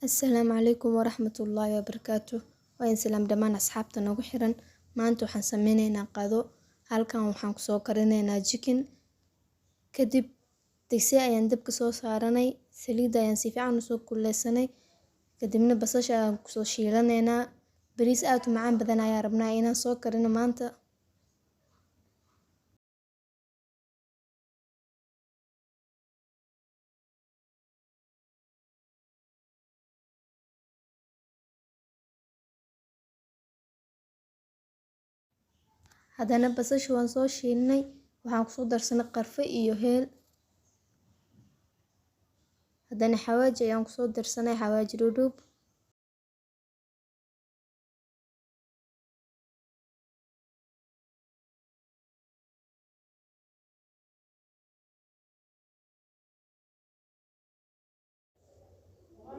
السلام عليكم ورحمة الله وبركاته. وين سلام دمان أصحابتا نوgu xiran. maanta waxaan sameyneynaa qado. halkan waxaan kusoo karineynaa chicken. kadib digsi ayaan dabka soo saaranay, saliid ayaan si fiican usoo kuleysanay, kadibna basasha ayaan kusoo shiilaneynaa. bariis aad u macaan badan ayaan rabnaa inaan soo karino maanta. haddana basasha waan soo shiilnay, waxaan kusoo darsanay qarfe iyo heel. haddana xawaaji ayaan kusoo darsanay, xawaaji dhudhuub.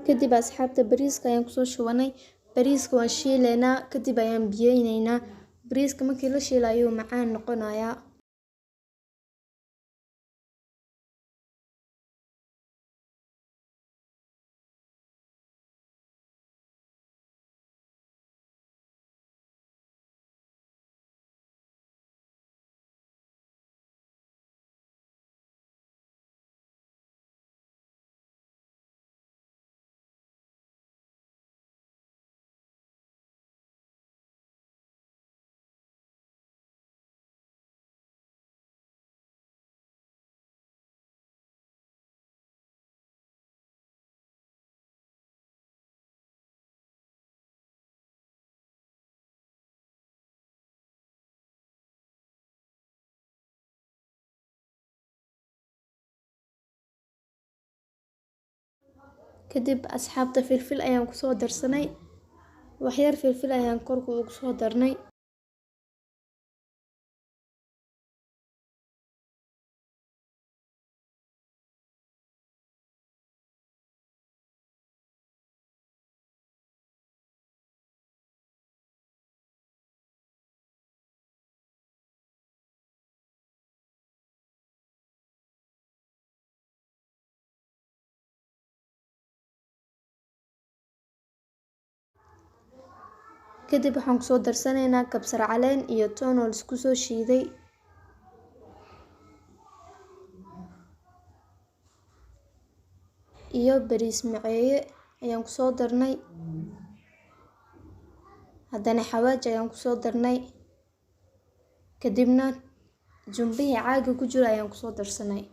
kadib asxaabta bariiska ayaan kusoo shubanay. bariiska waan shiileynaa, kadib ayaan biyeyneynaa. bariiska markii la shiilo ayuu macaan noqonayaa. kadib asxaabta filfil ayaan kusoo darsanay, waxyar filfil ayaan korka ugu soo darnay. kadib waxaan kusoo darsaneynaa kabsar caleen iyo toon oo isku soo shiiday. iyo bariis maceeye ayaan kusoo darnay. haddana xawaaji ayaan kusoo darnay, kadibna jumbihii caaga ku jiro ayaan kusoo darsanay.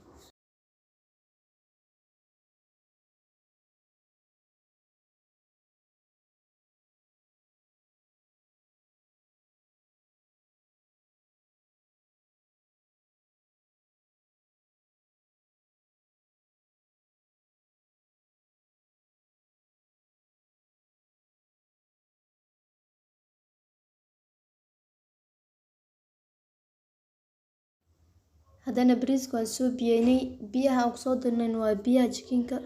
haddana bariiska waan soo biyeynay, biyaha aan kusoo darnayna waa biyaha jikinka.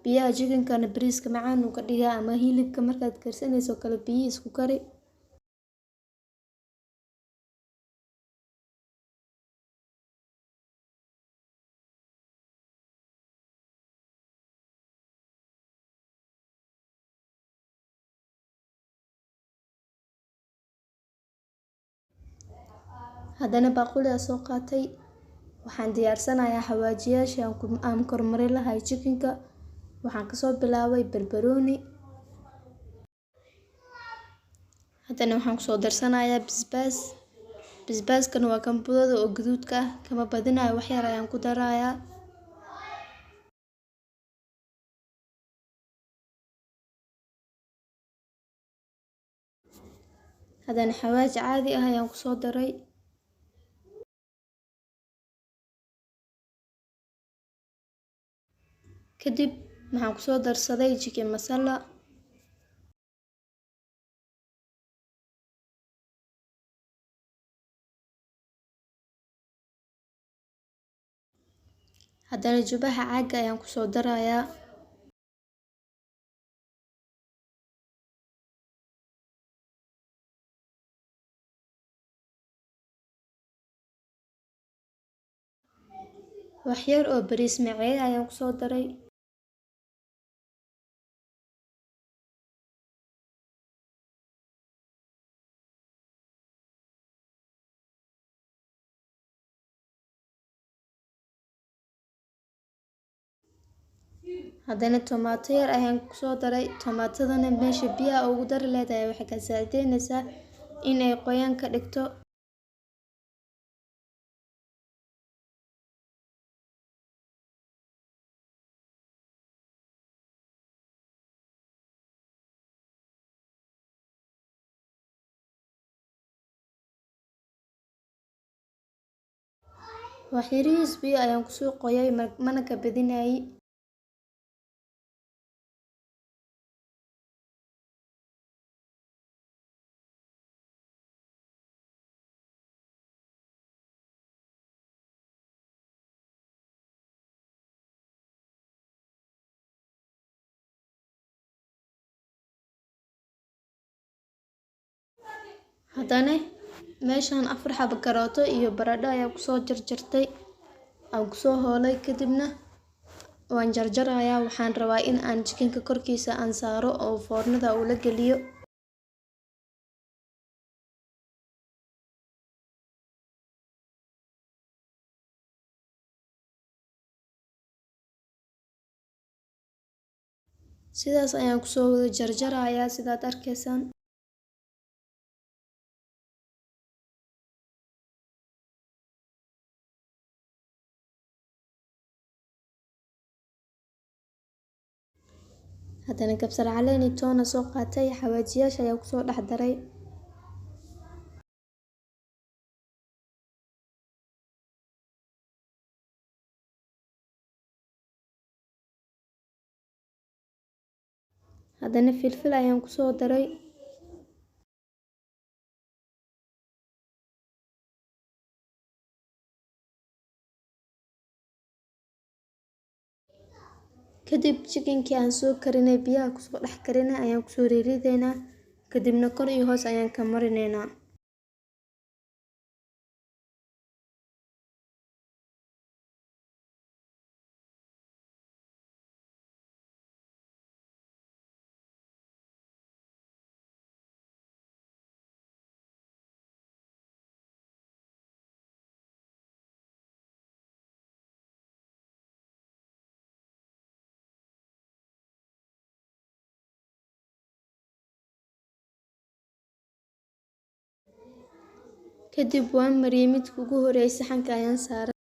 biyaha jikinkana bariiska macaan uu ka dhigaa, ama hilibka markaad karsanayso kale biyihi isku kari. haddana baaquli aan soo qaatay, waxaan diyaarsanayaa xawaajiyaasha aan kormarin lahay jikinka. waxaan kasoo bilaabay barbarooni. haddana waxaan kusoo darsanayaa basbaas. basbaaskana waa kan budada oo gaduudka ah, kama badinayo, waxyar ayaan ku darayaa. haddana xawaaji caadi ah ayaan kusoo daray. kadib waxaan kusoo darsaday chicken masala. haddana jubaha caaga ayaan kusoo darayaa. waxyar oo bariis maceeye ayaan kusoo daray. haddana tomato yar ayaan kusoo daray. Tomatadana meesha biyaha ugu dari leedahay waxay ka saacideynaysaa inay qoyaan ka dhigto. Wax yariis biyo ayaan kusoo qoyay mana ka badinayay. haddana meeshaan 4 xabo karooto iyo baradho ayaa kusoo jarjartay aan kusoo hoolay. Kadibna waan jarjarayaa. Waxaan rabaa in aan jikinka korkiisa aan saaro oo foornada uu la geliyo. sidaas ayaan kusoo wada jarjarayaa sidaad arkaysaan. haddana kabsar caleen iyo toona soo qaatay. Xawaajiyaasha ayaa kusoo dhex daray. haddana filfil ayaan kusoo daray. kadib chicken-kii aan soo karinay biyaha kusoo dhex karinay ayaan kusoo ridaynaa. kadibna kor iyo hoos ayaan ka marinaynaa. kadib waan mariyay midka ugu horeeyay saxanka ayaan saaray.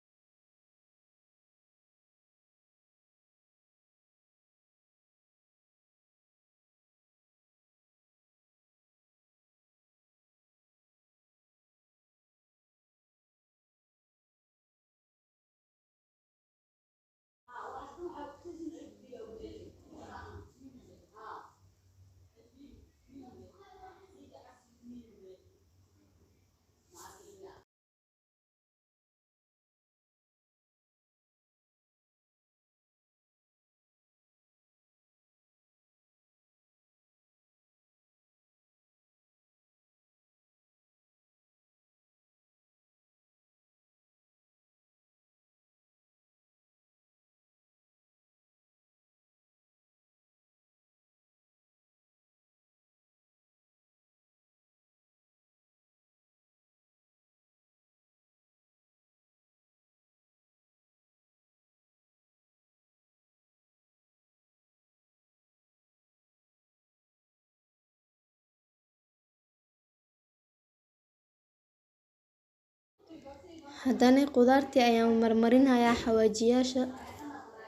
haddana qudaartii ayaan marmarinayaa xawaajiyaasha.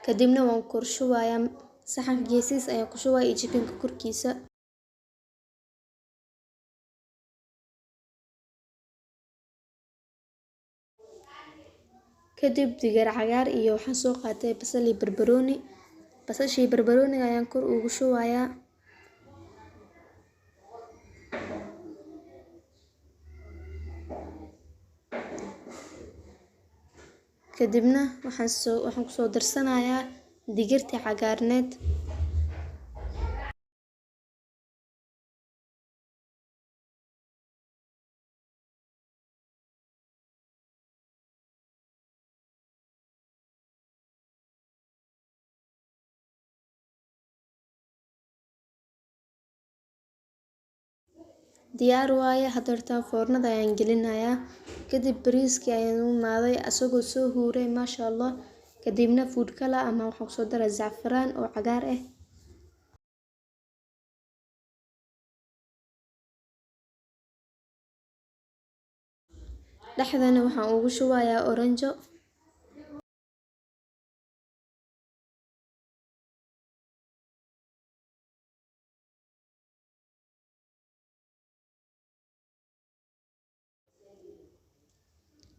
kadibna waan kor shubayaa. saxanka geesihiisa ayaan ku shubayaa iyo chicken-ka korkiisa. kadib digaar cagaar iyo waxaan soo qaatay basal iyo barbarooni. basashii barbarooniga ayaan kor ugu shubayaa. kadibna waxaan kusoo darsanayaa digirtii cagaarneed. diyaar waaye. hadeertaan foornada ayaan gelinayaa. kadib bariiskii ayaan u imaaday asagoo soo huuray maasha Allah. kadibna food color ama waxaan kusoo daraa zacfaraan oo cagaar ah. dhexdana waxaan ugu shubayaa oranjo.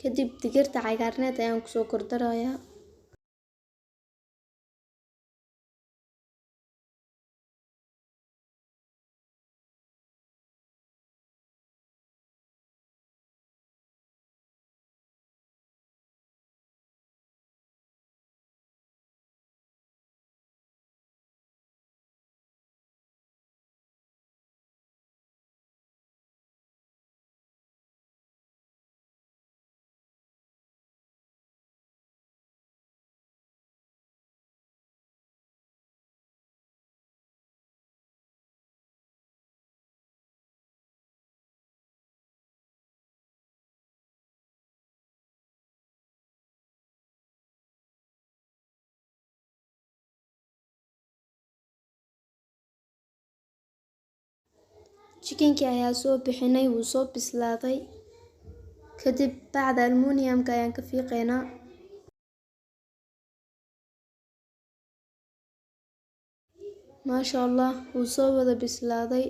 kadib digirta cagaarneed ayaan kusoo kordarayaa. Chicken-kii ayaa soo bixinay, wuu soo bislaaday. kadib bacda aluminium-ka ayaan ka fiiqaynaa. maasha Allah, wuu soo wada bislaaday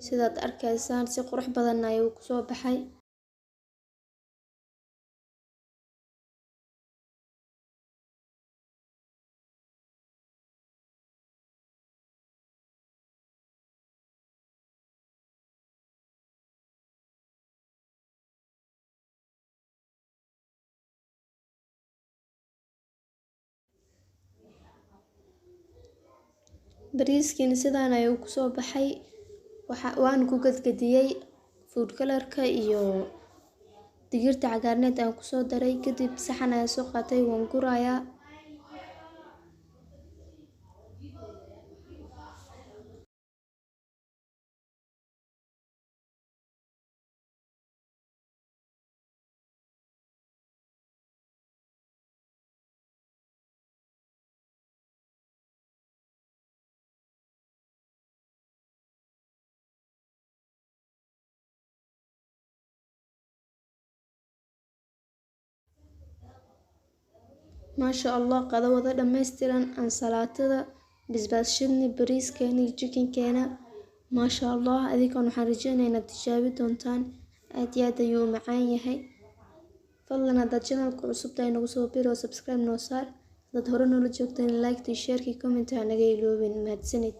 sidaad arkaysaan, si qurux badan ayuu kusoo baxay. bariiskiina sidaan ayuu kusoo baxay. waan ku gadgadiyey food color-ka iyo digirta cagaarneed aan kusoo daray. kadib saxan ayaan soo qaatay, waan gurayaa. maasha Allah, qado wada dhammaystiran, ansalaatada, basbaas shidni, bariiskeena iyo chicken-keena. maasha Allah, adinkana waxaan rajeynayaa inaad tijaabi doontaan. aad iyo aad ayuu u macaan yahay. fadlan haddaad channelka cusub tahay nagu soo biro, subscribe noo saar. haddaad hore noola joogteen like, share, comment ha naga iloobin. mahadsanid.